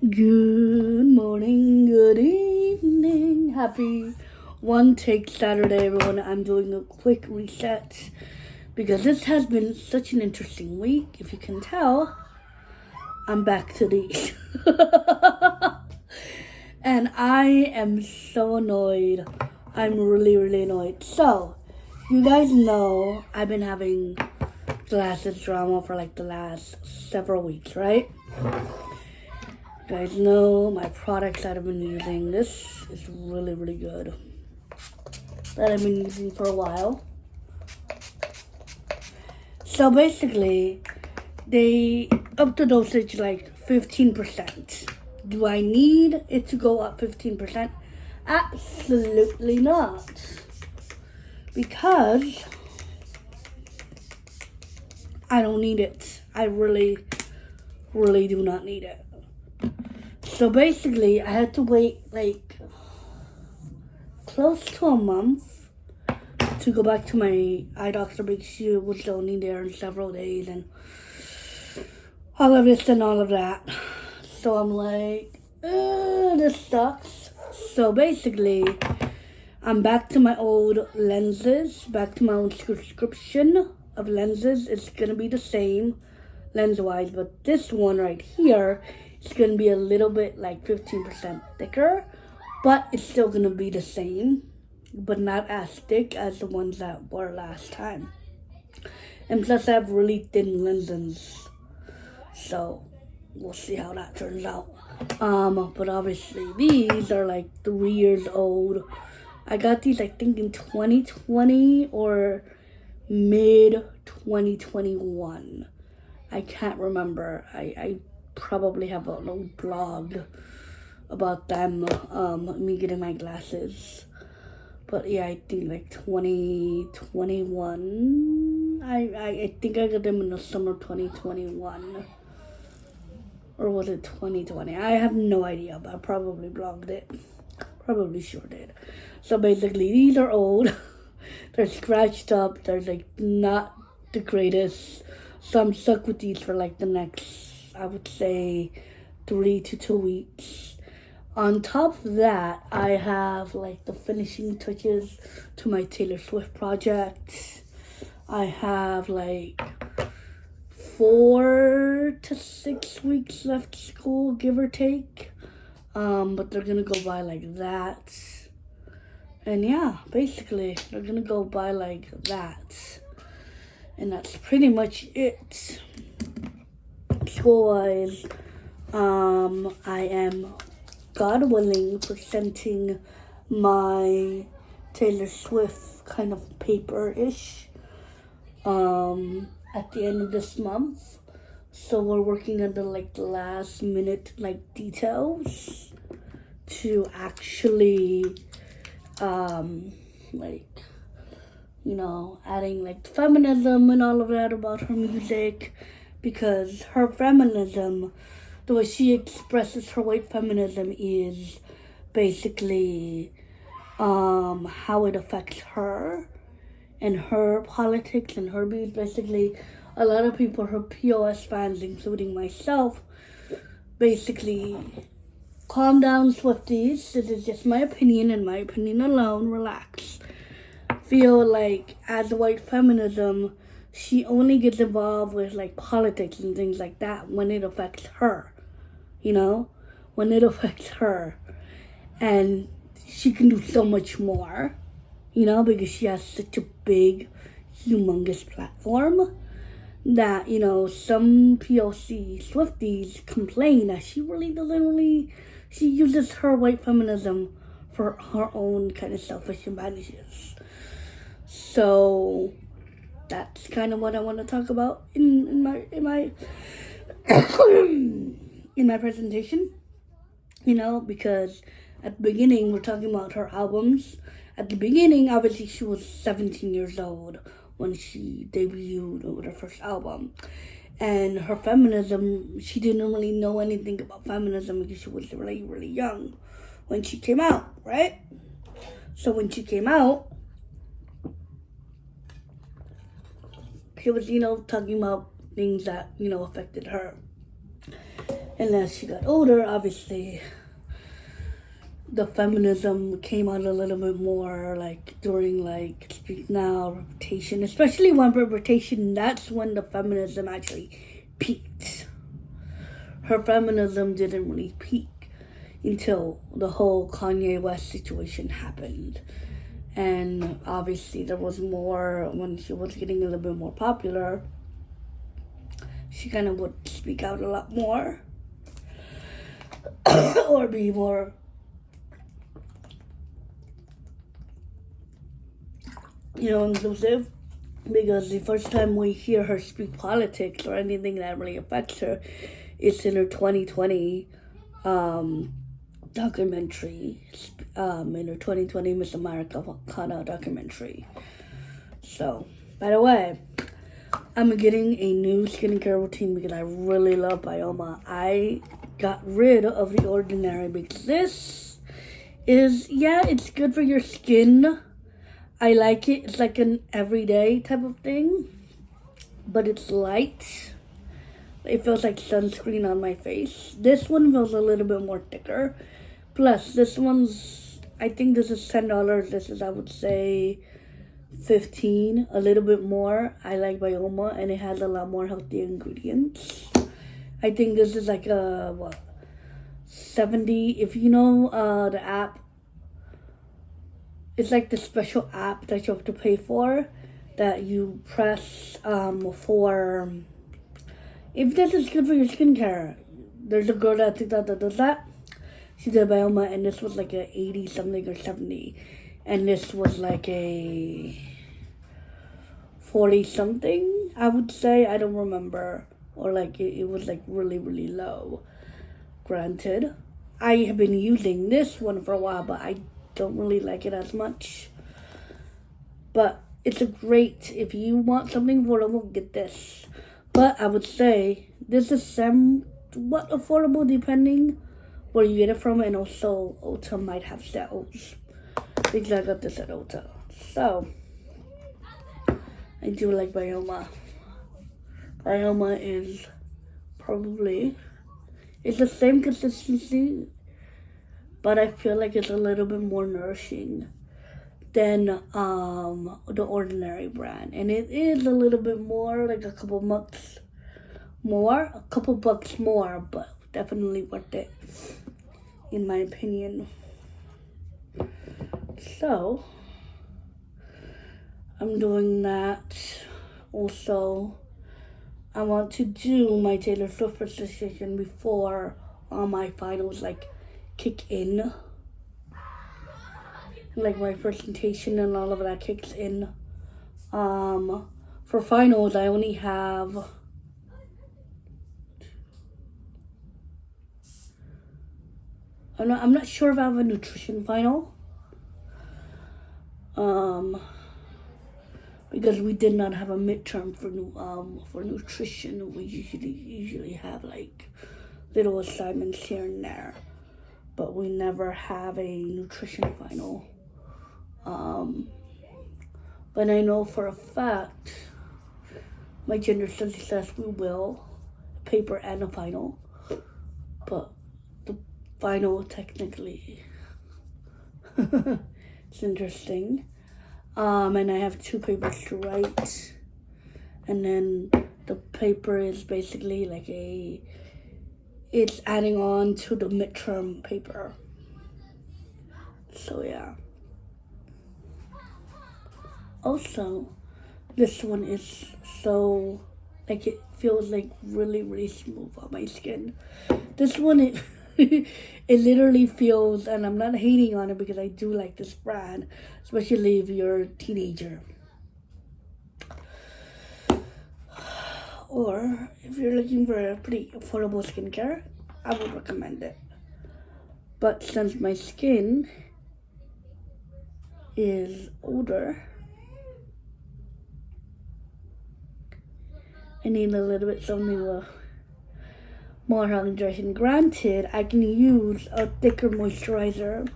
Good morning, good evening, happy one take Saturday, everyone. I'm doing a quick reset because this has been such an interesting week. If you can tell, I'm back to these. And I am so annoyed. I'm really annoyed. So, you guys know I've been having glasses drama for like the last several weeks, right? You guys know my products that I've been using. This is really good. That I've been using for a while. So basically, they up the dosage like 15%. Do I need it to go up 15%? Absolutely not. Because I don't need it. I really do not need it. So basically, I had to wait like close to a month to go back to my eye doctor because she was only there in several days and all of this and all of that. So I'm like, this sucks. So basically, I'm back to my old lenses, back to my old subscription of lenses. It's gonna be the same lens-wise, but this one right here is gonna be a little bit like 15% thicker, but it's still gonna be the same, but not as thick as the ones that were last time. And plus I have really thin lenses, so we'll see how that turns out. But obviously these are like 3 years old. I got these I think in 2020 or mid 2021. I can't remember. I probably have a little blog about them, me getting my glasses. But yeah, I think like 2021. I think I got them in the summer of 2021. Or was it 2020? I have no idea, but I probably blogged it. Probably sure did. So basically, these are old. They're scratched up. They're like not the greatest. So I'm stuck with these for like the next, I would say, 3 to 2 weeks. On top of that, I have like the finishing touches to my Taylor Swift project. I have like 4 to 6 weeks left school, give or take. But they're gonna go by like that. And yeah, basically, they're gonna go by like that. And that's pretty much it. School-wise, I am, God willing, presenting my Taylor Swift kind of paper-ish at the end of this month. So we're working on the like last minute like details to actually like, you know, adding like feminism and all of that about her music, because her feminism, the way she expresses her white feminism is basically how it affects her and her politics and her views. Basically, a lot of people, her POS fans, including myself, basically, calm down, Swifties. This is just my opinion and my opinion alone. Relax. Feel like as white feminism, she only gets involved with like politics and things like that when it affects her. You know? When it affects her. And she can do so much more. You know, because she has such a big, humongous platform that, you know, some POC Swifties complain that she really doesn't really, she uses her white feminism for her own kind of selfish advantages. So that's kind of what I want to talk about in my in my presentation. You know, because at the beginning we're talking about her albums. At the beginning, obviously, she was 17 years old when she debuted with her first album. And her feminism, she didn't really know anything about feminism because she was really young when she came out, right? So when she came out, she was, you know, talking about things that, you know, affected her. And as she got older, obviously, the feminism came out a little bit more, like during like Speak Now, Reputation, especially when Reputation, that's when the feminism actually peaked. Her feminism didn't really peak until the whole Kanye West situation happened. And obviously there was more, when she was getting a little bit more popular, she kind of would speak out a lot more or be more inclusive, because the first time we hear her speak politics or anything that really affects her is in her 2020 documentary, in her 2020 Miss Americana documentary. So, by the way, I'm getting a new skincare routine because I really love Bioma. I got rid of The Ordinary because this is, it's good for your skin. I like it. It's like an everyday type of thing, but it's light. It feels like sunscreen on my face. This one feels a little bit more thicker. Plus, this one's, I think this is $10. This is, I would say, $15, a little bit more. I like Bioma, and it has a lot more healthy ingredients. I think this is like a, $70. If you know the app, it's like the special app that you have to pay for, that you press for, if this is good for your skincare. There's a girl that TikTok that does that. She did Bioma, and this was like a 80 something or 70. And this was like a 40 something, I would say. I don't remember. Or like it was like really, really low. Granted, I have been using this one for a while, but I don't really like it as much. But it's a great, if you want something affordable, get this. But I would say this is somewhat affordable depending where you get it from, and also Ulta might have sales because I got this at Ulta. So I do like Bioma. Bioma is probably, it's the same consistency, but I feel like it's a little bit more nourishing than the Ordinary brand. And it is a little bit more, like a couple bucks more, but definitely worth it, in my opinion. So, I'm doing that. Also, I want to do my Taylor Swift presentation before all my finals kick in. Like my presentation and all of that kicks in. For finals, I only have I'm not sure if I have a nutrition final. Because we did not have a midterm for nutrition. We usually have like little assignments here and there, but we never have a nutrition final. But I know for a fact my gender studies class we will, paper and a final, but the final technically it's interesting. And I have 2 papers to write, and then the paper is basically like it's adding on to the midterm paper. So yeah. Also, this one is so, like, it feels like really, really smooth on my skin. This one, it literally feels, and I'm not hating on it because I do like this brand, especially if you're a teenager. Or if you're looking for a pretty affordable skincare, I would recommend it. But since my skin is older, I need a little bit something more hydration. Granted, I can use a thicker moisturizer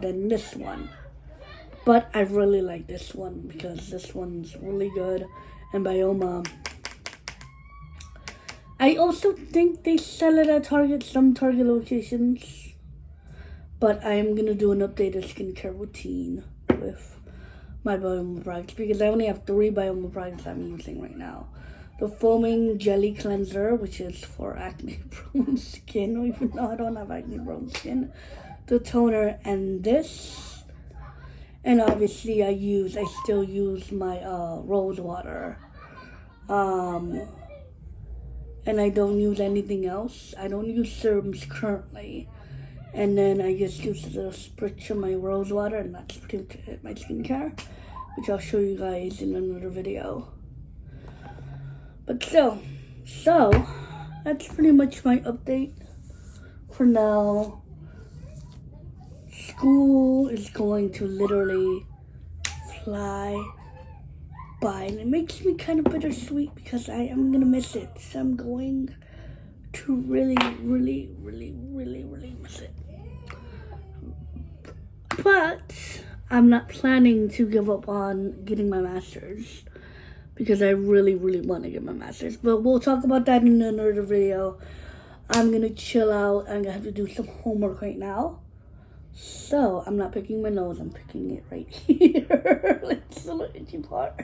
than this one. But I really like this one because this one's really good. And Bioma, I also think they sell it at some Target locations. But I am going to do an updated skincare routine with my Bioma products because I only have 3 Bioma products I'm using right now. The foaming jelly cleanser, which is for acne prone skin, even though I don't have acne prone skin. The toner and this. And obviously I still use my rose water. And I don't use anything else. I don't use serums currently. And then I just use a spritz of my rose water, and that's pretty much it, my skincare, which I'll show you guys in another video. But so that's pretty much my update for now. School is going to literally fly by, and it makes me kind of bittersweet because I am gonna miss it. So I'm going to really miss it. But I'm not planning to give up on getting my master's because I really want to get my master's. But we'll talk about that in another video. I'm going to chill out. I'm going to have to do some homework right now. So I'm not picking my nose. I'm picking it right here. Like this little itchy part.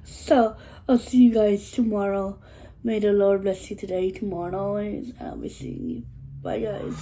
So I'll see you guys tomorrow. May the Lord bless you today, tomorrow, and I'll be seeing you. Bye, guys.